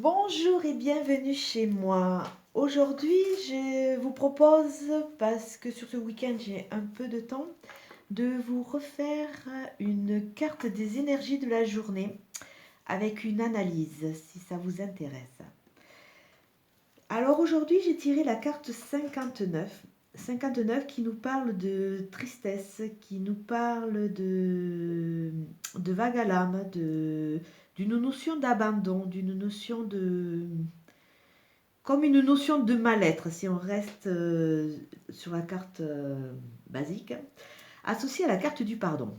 Bonjour et bienvenue chez moi. Aujourd'hui, je vous propose, parce que sur ce week-end j'ai un peu de temps, de vous refaire une carte des énergies de la journée avec une analyse, si ça vous intéresse. Alors aujourd'hui, j'ai tiré la carte 59. 59 qui nous parle de tristesse, qui nous parle de vague à l'âme, d'une notion d'abandon, d'une notion de comme une notion de mal-être, si on reste sur la carte basique, associée à la carte du pardon.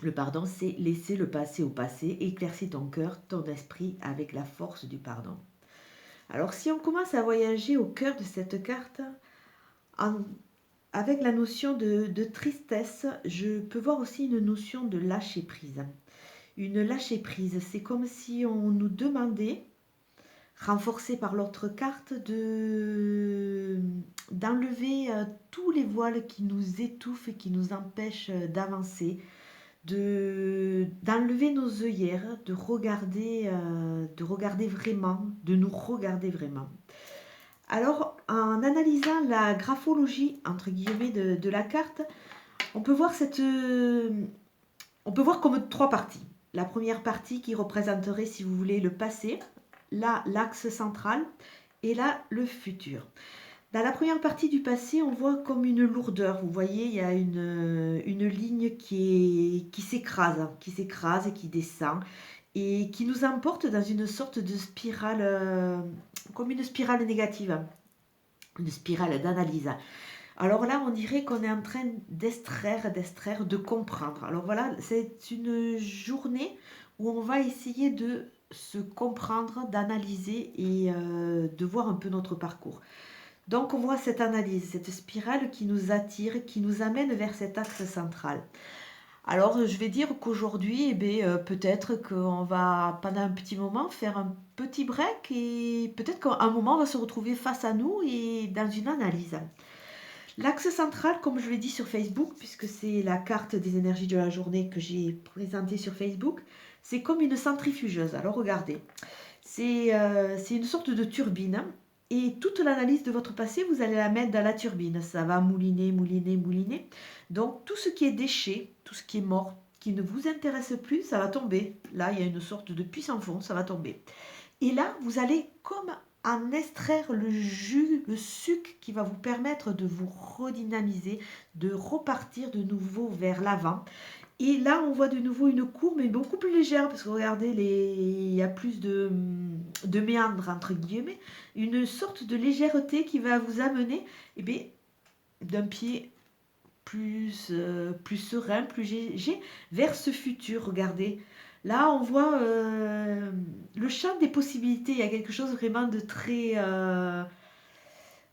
Le pardon, c'est laisser le passé au passé, éclaircir ton cœur, ton esprit avec la force du pardon. Alors si on commence à voyager au cœur de cette carte, en- avec la notion de tristesse, je peux voir aussi une notion de lâcher prise. Une lâcher prise, c'est comme si on nous demandait renforcé par l'autre carte, d'enlever tous les voiles qui nous étouffent et qui nous empêchent d'avancer, d'enlever nos œillères, de regarder vraiment, de nous regarder vraiment. Alors, en analysant la graphologie, entre guillemets, de la carte, on peut voir on peut voir comme trois parties. La première partie qui représenterait, si vous voulez, le passé, là, l'axe central, et là, le futur. Dans la première partie du passé, on voit comme une lourdeur. Vous voyez, il y a une ligne qui s'écrase et qui descend, et qui nous emporte dans une sorte de spirale, comme une spirale négative, une spirale d'analyse. Alors là, on dirait qu'on est en train d'extraire, de comprendre. Alors voilà, c'est une journée où on va essayer de se comprendre, d'analyser et de voir un peu notre parcours. Donc on voit cette analyse, cette spirale qui nous attire, qui nous amène vers cet axe central. Alors je vais dire qu'aujourd'hui, peut-être qu'on va pendant un petit moment faire un petit break et peut-être qu'à un moment on va se retrouver face à nous et dans une analyse. L'axe central, comme je l'ai dit sur Facebook, puisque c'est la carte des énergies de la journée que j'ai présentée sur Facebook, c'est comme une centrifugeuse. Alors regardez, c'est une sorte de turbine. Et toute l'analyse de votre passé, vous allez la mettre dans la turbine. Ça va mouliner, mouliner, mouliner. Donc tout ce qui est déchet, tout ce qui est mort, qui ne vous intéresse plus, ça va tomber. Là, il y a une sorte de puits sans fond, ça va tomber. Et là, vous allez comme en extraire le jus, le suc qui va vous permettre de vous redynamiser, de repartir de nouveau vers l'avant. Et là, on voit de nouveau une courbe, mais beaucoup plus légère, parce que regardez, il y a plus de méandres, entre guillemets, une sorte de légèreté qui va vous amener d'un pied plus serein, plus léger, vers ce futur. Regardez, là, on voit le champ des possibilités. Il y a quelque chose vraiment de très,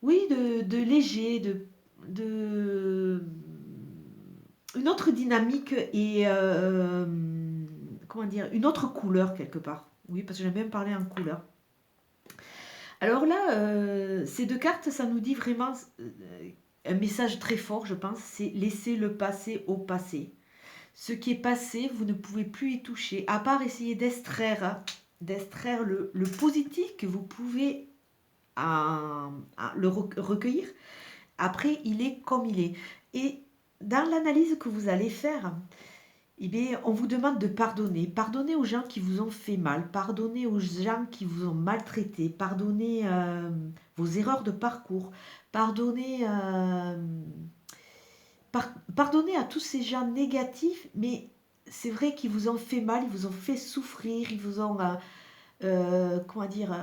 oui, de léger, de une autre dynamique et comment dire, une autre couleur quelque part. Oui, parce que j'aime bien parler en couleur. Alors là, ces deux cartes, ça nous dit vraiment un message très fort, je pense, c'est laisser le passé au passé. Ce qui est passé, vous ne pouvez plus y toucher, à part essayer d'extraire le positif que vous pouvez le recueillir. Après, il est comme il est. Et dans l'analyse que vous allez faire, eh bien, on vous demande de pardonner. Pardonnez aux gens qui vous ont fait mal. Pardonnez aux gens qui vous ont maltraité. Pardonnez vos erreurs de parcours. Pardonnez, pardonnez à tous ces gens négatifs, mais c'est vrai qu'ils vous ont fait mal, ils vous ont fait souffrir, ils vous ont, comment dire,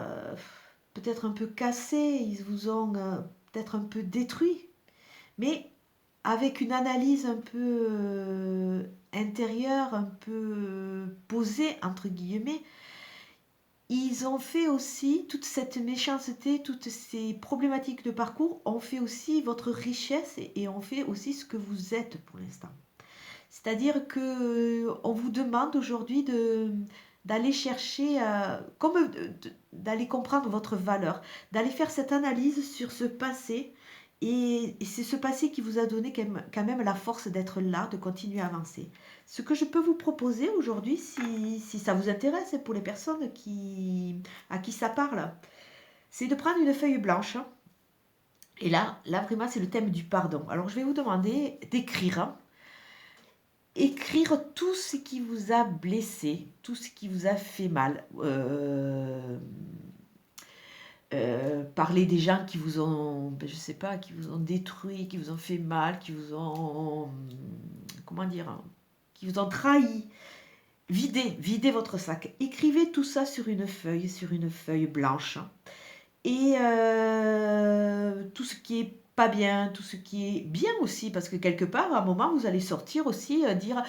peut-être un peu cassé, ils vous ont peut-être un peu détruit. Mais avec une analyse un peu intérieure, un peu posée, entre guillemets, ils ont fait aussi toute cette méchanceté, toutes ces problématiques de parcours, ont fait aussi votre richesse et ont fait aussi ce que vous êtes pour l'instant. C'est-à-dire que on vous demande aujourd'hui d'aller chercher, d'aller comprendre votre valeur, d'aller faire cette analyse sur ce passé Et c'est ce passé qui vous a donné quand même la force d'être là, de continuer à avancer. Ce que je peux vous proposer aujourd'hui, si ça vous intéresse, pour les personnes à qui ça parle, c'est de prendre une feuille blanche. Et là vraiment, c'est le thème du pardon. Alors, je vais vous demander d'écrire. Écrire tout ce qui vous a blessé, tout ce qui vous a fait mal. Parler des gens qui vous ont, ben, je sais pas, qui vous ont détruit, qui vous ont fait mal, qui vous ont, comment dire, hein, qui vous ont trahi. Videz votre sac. Écrivez tout ça sur une feuille blanche. Et tout ce qui est pas bien, tout ce qui est bien aussi, parce que quelque part, à un moment, vous allez sortir aussi, dire,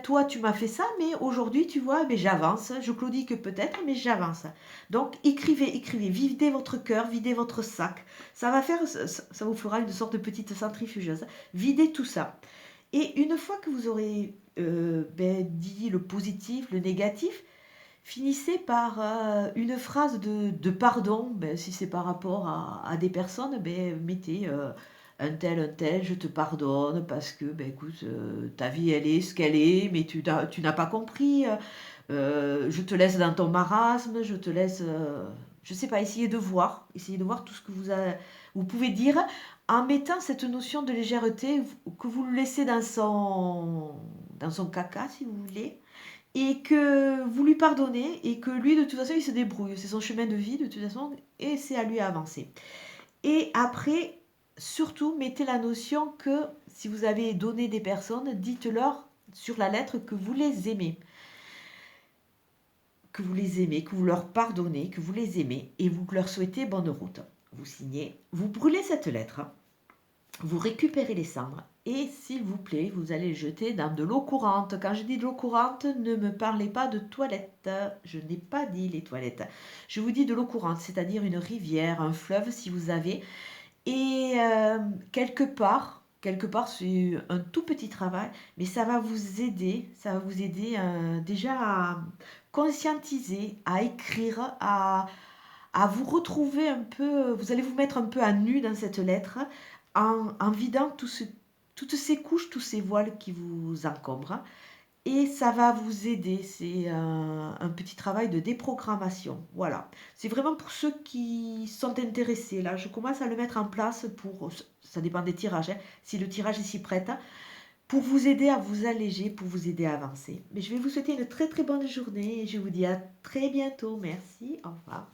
toi, tu m'as fait ça, mais aujourd'hui, tu vois, mais j'avance, je claudis que peut-être, mais j'avance. Donc, écrivez, videz votre cœur, videz votre sac. Ça vous fera une sorte de petite centrifugeuse. Videz tout ça. Et une fois que vous aurez dit le positif, le négatif, finissez par une phrase de pardon. Ben, si c'est par rapport à des personnes, ben, mettez un tel, je te pardonne parce que, ben, écoute, ta vie, elle est ce qu'elle est, mais tu n'as pas compris. Je te laisse dans ton marasme, je te laisse, je sais pas, essayez de voir tout ce que vous pouvez dire en mettant cette notion de légèreté que vous le laissez dans son caca, si vous voulez, et que vous lui pardonnez et que lui, de toute façon, il se débrouille. C'est son chemin de vie, de toute façon, et c'est à lui à avancer. Et après, surtout, mettez la notion que si vous avez donné des personnes, dites-leur sur la lettre que vous les aimez. Que vous les aimez, que vous leur pardonnez, que vous les aimez et vous leur souhaitez bonne route. Vous signez, vous brûlez cette lettre, vous récupérez les cendres et s'il vous plaît, vous allez le jeter dans de l'eau courante. Quand je dis de l'eau courante, ne me parlez pas de toilettes. Je n'ai pas dit les toilettes. Je vous dis de l'eau courante, c'est-à-dire une rivière, un fleuve si vous avez. Et quelque part, c'est un tout petit travail, mais ça va vous aider déjà à conscientiser, à écrire, à vous retrouver un peu, vous allez vous mettre un peu à nu dans cette lettre en vidant toutes ces couches, tous ces voiles qui vous encombrent. Et ça va vous aider. C'est un petit travail de déprogrammation. Voilà. C'est vraiment pour ceux qui sont intéressés. Là, je commence à le mettre en place pour, ça dépend des tirages, hein, si le tirage est s'y prête, pour vous aider à vous alléger, pour vous aider à avancer. Mais je vais vous souhaiter une très très bonne journée et je vous dis à très bientôt. Merci. Au revoir.